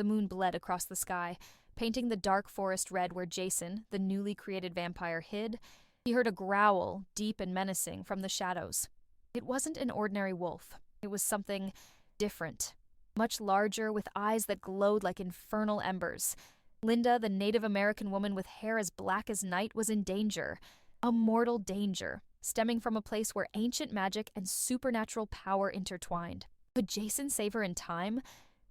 the moon bled across the sky, painting the dark forest red where Jason, the newly created vampire, hid. He heard a growl, deep and menacing, from the shadows. It wasn't an ordinary wolf. It was something different. Much larger, with eyes that glowed like infernal embers. Linda, the Native American woman with hair as black as night, was in danger. A mortal danger, stemming from a place where ancient magic and supernatural power intertwined. Could Jason save her in time?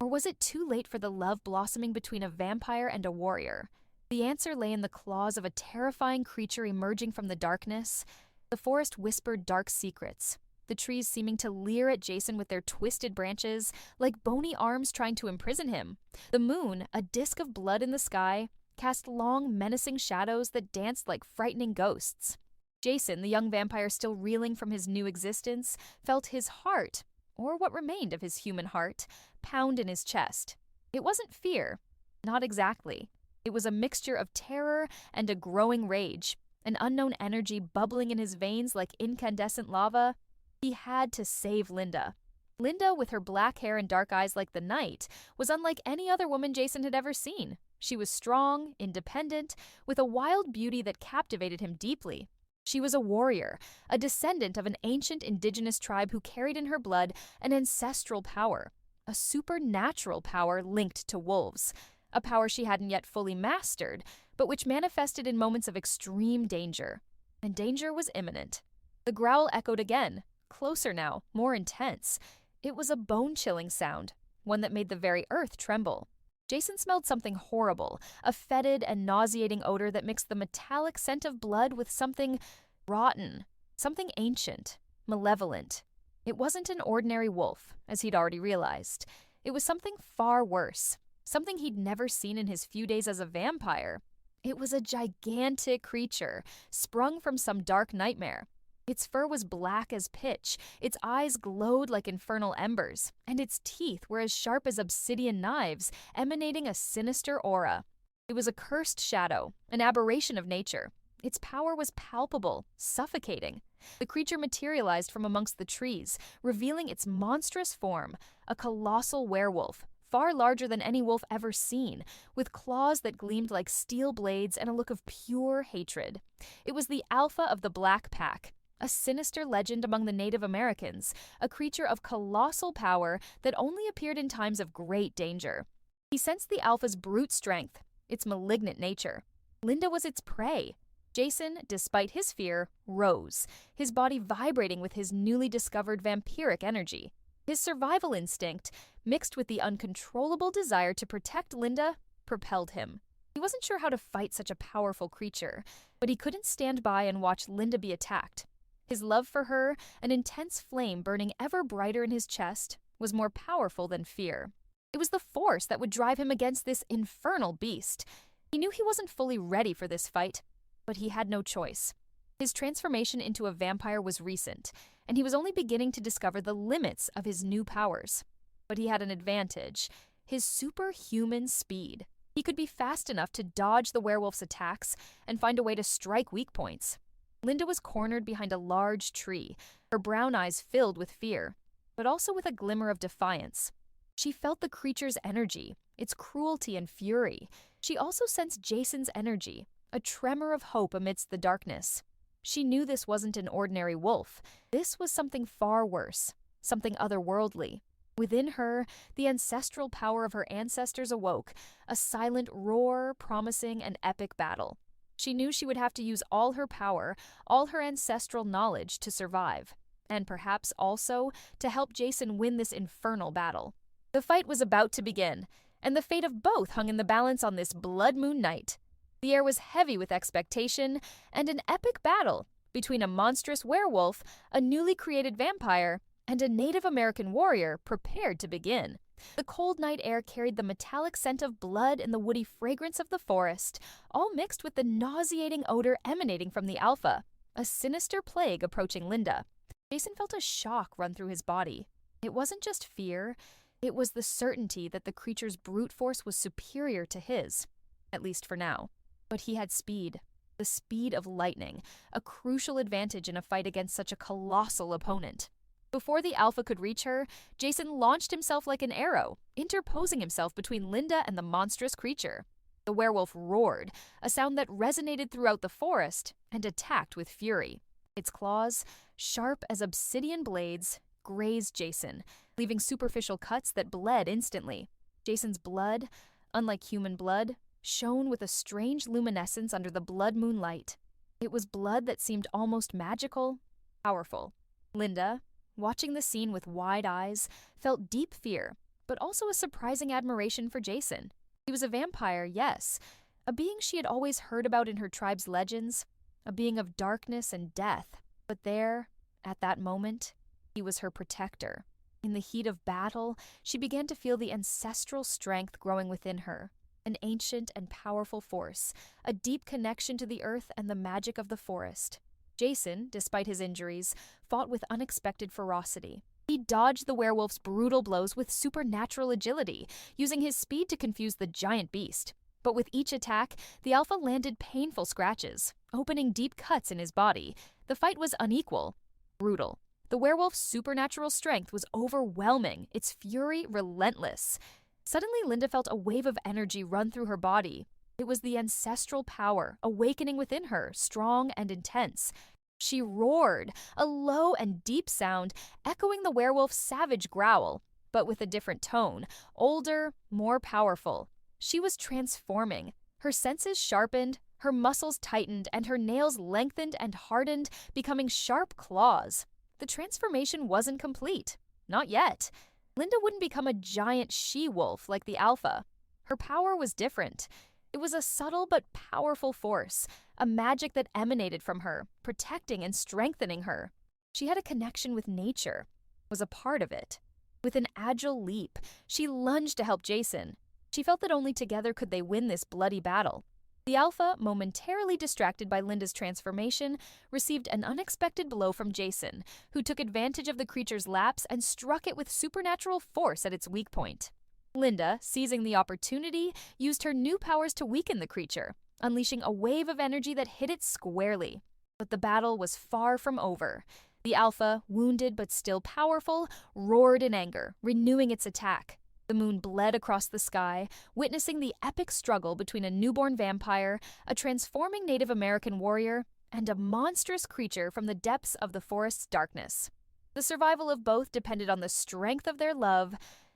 Or was it too late for the love blossoming between a vampire and a warrior? The answer lay in the claws of a terrifying creature emerging from the darkness. The forest whispered dark secrets, the trees seeming to leer at Jason with their twisted branches, like bony arms trying to imprison him. The moon, a disk of blood in the sky, cast long, menacing shadows that danced like frightening ghosts. Jason, the young vampire still reeling from his new existence, felt his heart, or what remained of his human heart, pound in his chest. It wasn't fear. Not exactly. It was a mixture of terror and a growing rage, an unknown energy bubbling in his veins like incandescent lava. He had to save Linda. Linda, with her black hair and dark eyes like the night, was unlike any other woman Jason had ever seen. She was strong, independent, with a wild beauty that captivated him deeply. She was a warrior, a descendant of an ancient indigenous tribe who carried in her blood an ancestral power, a supernatural power linked to wolves, a power she hadn't yet fully mastered, but which manifested in moments of extreme danger. And danger was imminent. The growl echoed again, closer now, more intense. It was a bone-chilling sound, one that made the very earth tremble. Jason smelled something horrible, a fetid and nauseating odor that mixed the metallic scent of blood with something rotten, something ancient, malevolent. It wasn't an ordinary wolf, as he'd already realized. It was something far worse, something he'd never seen in his few days as a vampire. It was a gigantic creature, sprung from some dark nightmare. Its fur was black as pitch, its eyes glowed like infernal embers, and its teeth were as sharp as obsidian knives, emanating a sinister aura. It was a cursed shadow, an aberration of nature. Its power was palpable, suffocating. The creature materialized from amongst the trees, revealing its monstrous form, a colossal werewolf, far larger than any wolf ever seen, with claws that gleamed like steel blades and a look of pure hatred. It was the alpha of the Black Pack, a sinister legend among the Native Americans, a creature of colossal power that only appeared in times of great danger. He sensed the alpha's brute strength, its malignant nature. Linda was its prey. Jason, despite his fear, rose, his body vibrating with his newly discovered vampiric energy. His survival instinct, mixed with the uncontrollable desire to protect Linda, propelled him. He wasn't sure how to fight such a powerful creature, but he couldn't stand by and watch Linda be attacked. His love for her, an intense flame burning ever brighter in his chest, was more powerful than fear. It was the force that would drive him against this infernal beast. He knew he wasn't fully ready for this fight, but he had no choice. His transformation into a vampire was recent, and he was only beginning to discover the limits of his new powers. But he had an advantage: his superhuman speed. He could be fast enough to dodge the werewolf's attacks and find a way to strike weak points. Linda was cornered behind a large tree, her brown eyes filled with fear, but also with a glimmer of defiance. She felt the creature's energy, its cruelty and fury. She also sensed Jason's energy, a tremor of hope amidst the darkness. She knew this wasn't an ordinary wolf. This was something far worse, something otherworldly. Within her, the ancestral power of her ancestors awoke, a silent roar promising an epic battle. She knew she would have to use all her power, all her ancestral knowledge to survive, and perhaps also to help Jason win this infernal battle. The fight was about to begin, and the fate of both hung in the balance on this blood moon night. The air was heavy with expectation, and an epic battle between a monstrous werewolf, a newly created vampire, and a Native American warrior prepared to begin. The cold night air carried the metallic scent of blood and the woody fragrance of the forest, all mixed with the nauseating odor emanating from the alpha, a sinister plague approaching Linda. Jason felt a shock run through his body. It wasn't just fear, it was the certainty that the creature's brute force was superior to his, at least for now. But he had speed, the speed of lightning, a crucial advantage in a fight against such a colossal opponent. Before the alpha could reach her, Jason launched himself like an arrow, interposing himself between Linda and the monstrous creature. The werewolf roared, a sound that resonated throughout the forest, and attacked with fury. Its claws, sharp as obsidian blades, grazed Jason, leaving superficial cuts that bled instantly. Jason's blood, unlike human blood, shone with a strange luminescence under the blood moonlight. It was blood that seemed almost magical, powerful. Linda, watching the scene with wide eyes, felt deep fear, but also a surprising admiration for Jason. He was a vampire, yes, a being she had always heard about in her tribe's legends, a being of darkness and death. But there, at that moment, he was her protector. In the heat of battle, she began to feel the ancestral strength growing within her, an ancient and powerful force, a deep connection to the earth and the magic of the forest. Jason, despite his injuries, fought with unexpected ferocity. He dodged the werewolf's brutal blows with supernatural agility, using his speed to confuse the giant beast. But with each attack, the alpha landed painful scratches, opening deep cuts in his body. The fight was unequal, brutal. The werewolf's supernatural strength was overwhelming, its fury relentless. Suddenly, Linda felt a wave of energy run through her body. It was the ancestral power awakening within her, strong and intense. She roared, a low and deep sound echoing the werewolf's savage growl, but with a different tone, older, more powerful. She was transforming. Her senses sharpened, her muscles tightened, and her nails lengthened and hardened, becoming sharp claws. The transformation wasn't complete. Not yet. Linda wouldn't become a giant she-wolf like the alpha. Her power was different. It was a subtle but powerful force, a magic that emanated from her, protecting and strengthening her. She had a connection with nature, was a part of it. With an agile leap, she lunged to help Jason. She felt that only together could they win this bloody battle. The alpha, momentarily distracted by Linda's transformation, received an unexpected blow from Jason, who took advantage of the creature's lapse and struck it with supernatural force at its weak point. Linda, seizing the opportunity, used her new powers to weaken the creature, unleashing a wave of energy that hit it squarely. But the battle was far from over. The alpha, wounded but still powerful, roared in anger, renewing its attack. The moon bled across the sky, witnessing the epic struggle between a newborn vampire, a transforming Native American warrior, and a monstrous creature from the depths of the forest's darkness. The survival of both depended on the strength of their love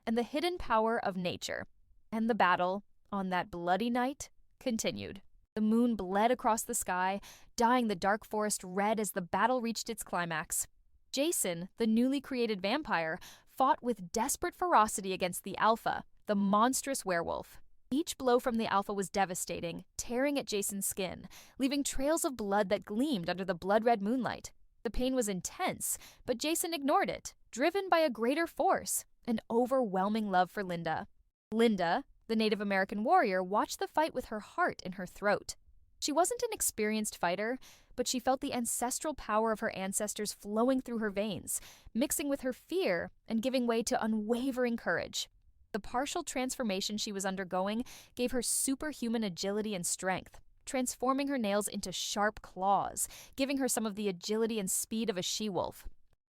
and the hidden power of nature. And the battle, on that bloody night, continued. The moon bled across the sky, dyeing the dark forest red as the battle reached its climax. Jason, the newly created vampire, fought with desperate ferocity against the alpha, the monstrous werewolf. Each blow from the alpha was devastating, tearing at Jason's skin, leaving trails of blood that gleamed under the blood-red moonlight. The pain was intense, but Jason ignored it, driven by a greater force, an overwhelming love for Linda. Linda, the Native American warrior, watched the fight with her heart in her throat. She wasn't an experienced fighter, but she felt the ancestral power of her ancestors flowing through her veins, mixing with her fear and giving way to unwavering courage. The partial transformation she was undergoing gave her superhuman agility and strength, transforming her nails into sharp claws, giving her some of the agility and speed of a she-wolf.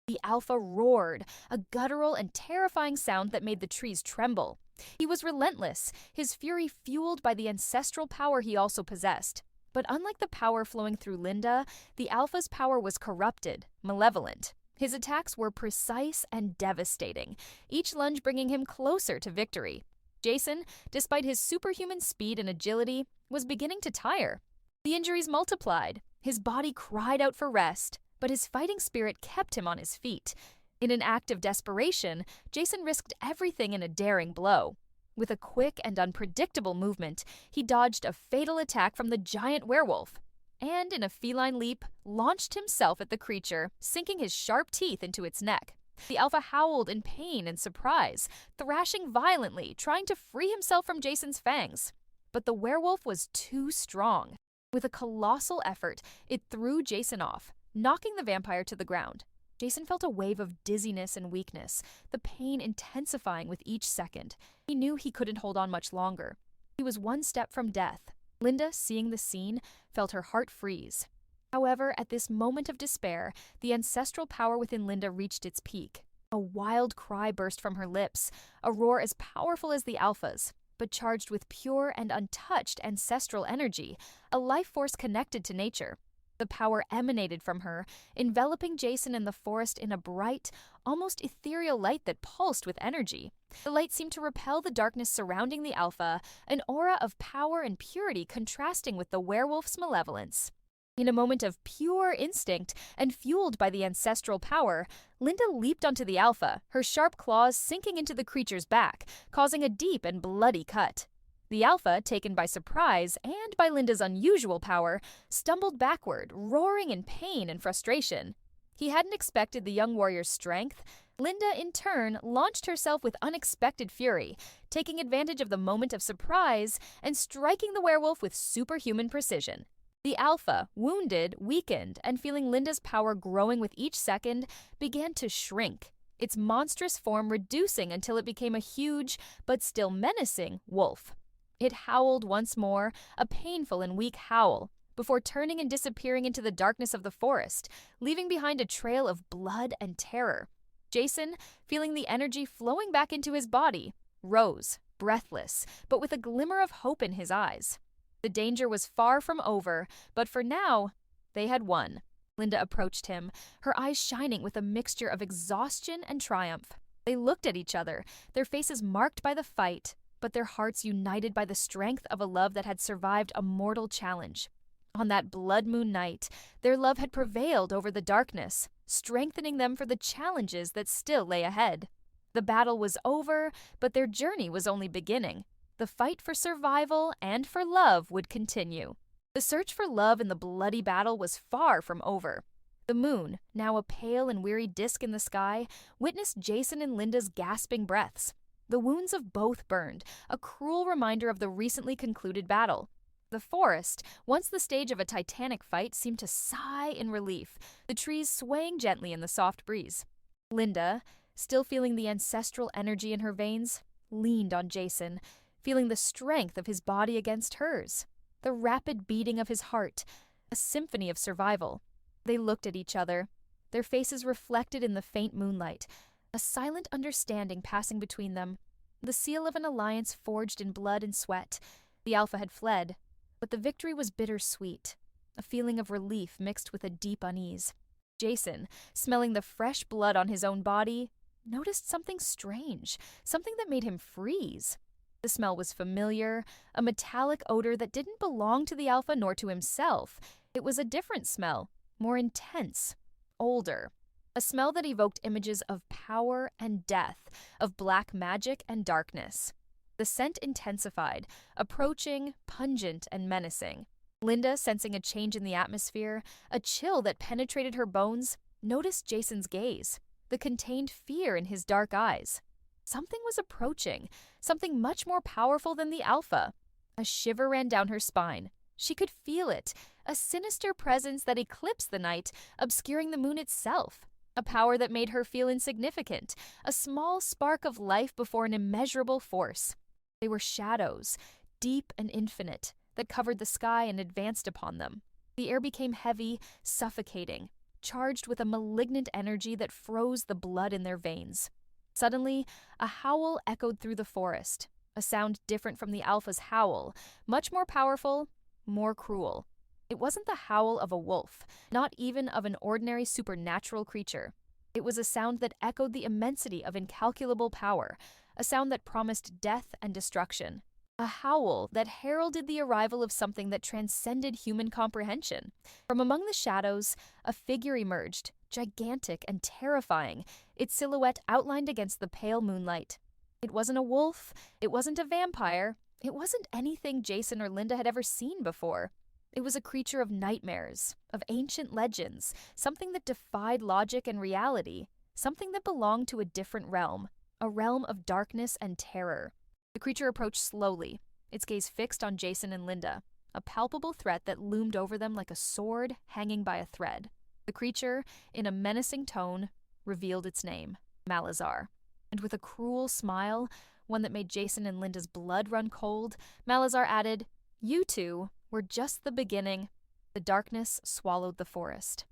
The alpha roared, a guttural and terrifying sound that made the trees tremble. He was relentless, his fury fueled by the ancestral power he also possessed. But unlike the power flowing through Linda, the alpha's power was corrupted, malevolent. His attacks were precise and devastating, each lunge bringing him closer to victory. Jason, despite his superhuman speed and agility, was beginning to tire. The injuries multiplied. His body cried out for rest, but his fighting spirit kept him on his feet. In an act of desperation, Jason risked everything in a daring blow. With a quick and unpredictable movement, he dodged a fatal attack from the giant werewolf, and in a feline leap, launched himself at the creature, sinking his sharp teeth into its neck. The alpha howled in pain and surprise, thrashing violently, trying to free himself from Jason's fangs. But the werewolf was too strong. With a colossal effort, it threw Jason off, knocking the vampire to the ground. Jason felt a wave of dizziness and weakness, the pain intensifying with each second. He knew he couldn't hold on much longer. He was one step from death. Linda, seeing the scene, felt her heart freeze. However, at this moment of despair, the ancestral power within Linda reached its peak. A wild cry burst from her lips, a roar as powerful as the Alpha's, but charged with pure and untouched ancestral energy, a life force connected to nature. The power emanated from her, enveloping Jason and the forest in a bright, almost ethereal light that pulsed with energy. The light seemed to repel the darkness surrounding the Alpha, an aura of power and purity contrasting with the werewolf's malevolence. In a moment of pure instinct and fueled by the ancestral power, Linda leaped onto the Alpha, her sharp claws sinking into the creature's back, causing a deep and bloody cut. The Alpha, taken by surprise and by Linda's unusual power, stumbled backward, roaring in pain and frustration. He hadn't expected the young warrior's strength. Linda, in turn, launched herself with unexpected fury, taking advantage of the moment of surprise and striking the werewolf with superhuman precision. The Alpha, wounded, weakened, and feeling Linda's power growing with each second, began to shrink, its monstrous form reducing until it became a huge, but still menacing, wolf. It howled once more, a painful and weak howl, before turning and disappearing into the darkness of the forest, leaving behind a trail of blood and terror. Jason, feeling the energy flowing back into his body, rose, breathless, but with a glimmer of hope in his eyes. The danger was far from over, but for now, they had won. Linda approached him, her eyes shining with a mixture of exhaustion and triumph. They looked at each other, their faces marked by the fight, but their hearts united by the strength of a love that had survived a mortal challenge. On that blood moon night, their love had prevailed over the darkness, strengthening them for the challenges that still lay ahead. The battle was over, but their journey was only beginning. The fight for survival and for love would continue. The search for love in the bloody battle was far from over. The moon, now a pale and weary disk in the sky, witnessed Jason and Linda's gasping breaths. The wounds of both burned, a cruel reminder of the recently concluded battle. The forest, once the stage of a titanic fight, seemed to sigh in relief, the trees swaying gently in the soft breeze. Linda, still feeling the ancestral energy in her veins, leaned on Jason, feeling the strength of his body against hers, the rapid beating of his heart, a symphony of survival. They looked at each other, their faces reflected in the faint moonlight, a silent understanding passing between them, the seal of an alliance forged in blood and sweat. The Alpha had fled, but the victory was bittersweet, a feeling of relief mixed with a deep unease. Jason, smelling the fresh blood on his own body, noticed something strange, something that made him freeze. The smell was familiar, a metallic odor that didn't belong to the Alpha nor to himself. It was a different smell, more intense, older. A smell that evoked images of power and death, of black magic and darkness. The scent intensified, approaching, pungent, and menacing. Linda, sensing a change in the atmosphere, a chill that penetrated her bones, noticed Jason's gaze, the contained fear in his dark eyes. Something was approaching, something much more powerful than the Alpha. A shiver ran down her spine. She could feel it, a sinister presence that eclipsed the night, obscuring the moon itself. A power that made her feel insignificant, a small spark of life before an immeasurable force. They were shadows, deep and infinite, that covered the sky and advanced upon them. The air became heavy, suffocating, charged with a malignant energy that froze the blood in their veins. Suddenly, a howl echoed through the forest, a sound different from the Alpha's howl, much more powerful, more cruel. It wasn't the howl of a wolf, not even of an ordinary supernatural creature. It was a sound that echoed the immensity of incalculable power, a sound that promised death and destruction. A howl that heralded the arrival of something that transcended human comprehension. From among the shadows, a figure emerged, gigantic and terrifying, its silhouette outlined against the pale moonlight. It wasn't a wolf, it wasn't a vampire, it wasn't anything Jason or Linda had ever seen before. It was a creature of nightmares, of ancient legends, something that defied logic and reality, something that belonged to a different realm, a realm of darkness and terror. The creature approached slowly, its gaze fixed on Jason and Linda, a palpable threat that loomed over them like a sword hanging by a thread. The creature, in a menacing tone, revealed its name, Malazar. And with a cruel smile, one that made Jason and Linda's blood run cold, Malazar added, "You two were just the beginning." The darkness swallowed the forest.